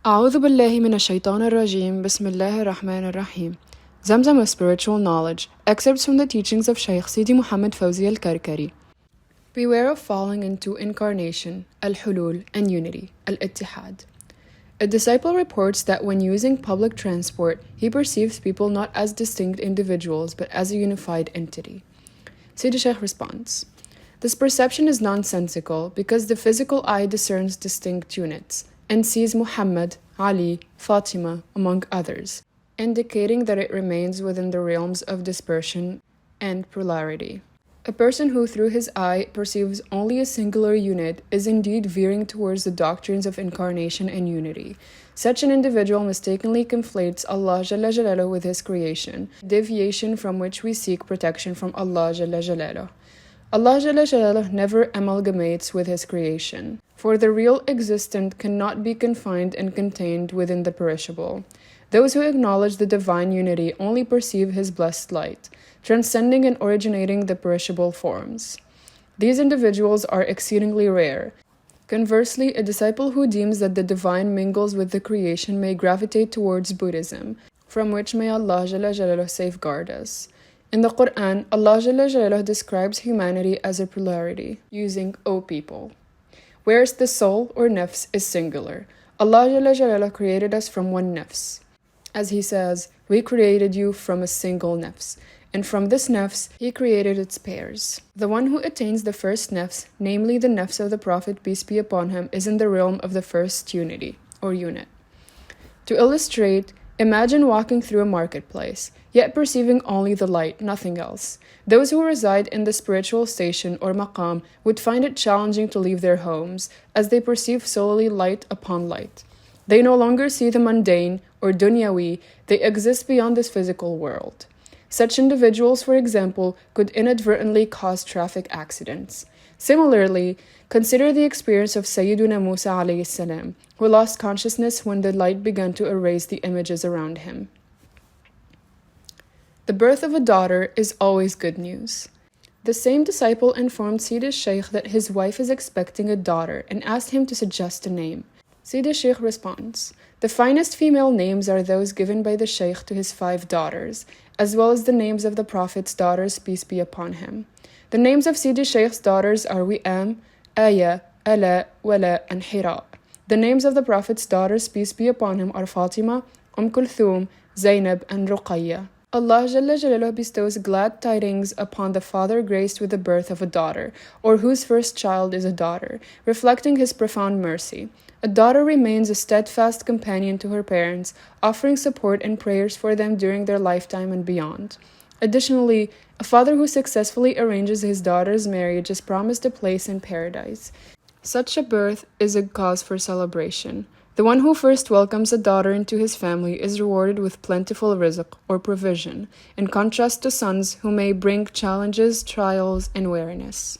أعوذ بالله من الشيطان الرجيم بسم الله الرحمن الرحيم Zamzam of Spiritual Knowledge Excerpts from the teachings of Shaykh Mohamed Faouzi al-Karkari. Beware of falling into incarnation, al-hulul, and unity, al-ittihad. A disciple reports that when using public transport, he perceives people not as distinct individuals but as a unified entity. Sidi Shaykh responds, this perception is nonsensical because the physical eye discerns distinct units and sees Muhammad, Ali, Fatima, among others, indicating that it remains within the realms of dispersion and plurality. A person who through his eye perceives only a singular unit is indeed veering towards the doctrines of incarnation and unity. Such an individual mistakenly conflates Allah Jalla Jalaluhu with his creation, deviation from which we seek protection from Allah Jalla Jalaluhu. Allah Jalla Jalaluhu never amalgamates with his creation, for the real existent cannot be confined and contained within the perishable. Those who acknowledge the divine unity only perceive his blessed light, transcending and originating the perishable forms. These individuals are exceedingly rare. Conversely, a disciple who deems that the divine mingles with the creation may gravitate towards Buddhism, from which may Allah Jalla Jalaluhu safeguard us. In the Quran, Allah Jalla Jalaluhu describes humanity as a plurality, using O people. Whereas the soul or nafs is singular, Allah Jalla Jalaluhu created us from one nafs. As He says, we created you from a single nafs, and from this nafs, He created its pairs. The one who attains the first nafs, namely the nafs of the Prophet, peace be upon him, is in the realm of the first unity, or unit. To illustrate, imagine walking through a marketplace, yet perceiving only the light, nothing else. Those who reside in the spiritual station or maqam would find it challenging to leave their homes, as they perceive solely light upon light. They no longer see the mundane or dunyawi, they exist beyond this physical world. Such individuals, for example, could inadvertently cause traffic accidents. Similarly, consider the experience of Sayyiduna Musa alayhi salam, who lost consciousness when the light began to erase the images around him. The birth of a daughter is always good news. The same disciple informed Sidi Shaykh that his wife is expecting a daughter and asked him to suggest a name. Sidi Shaykh responds, the finest female names are those given by the Shaykh to his 5 daughters, as well as the names of the Prophet's daughters, peace be upon him. The names of Sidi Shaykh's daughters are Wi'am, Aya, Ala, Wala, and Hira. The names of the Prophet's daughters, peace be upon him, are Fatima, Kulthum, Zainab, and Ruqayya. Allah Jalla Jalaluhu bestows glad tidings upon the father graced with the birth of a daughter, or whose first child is a daughter, reflecting His profound mercy. A daughter remains a steadfast companion to her parents, offering support and prayers for them during their lifetime and beyond. Additionally, a father who successfully arranges his daughter's marriage is promised a place in paradise. Such a birth is a cause for celebration. The one who first welcomes a daughter into his family is rewarded with plentiful rizq or provision, in contrast to sons who may bring challenges, trials, and weariness.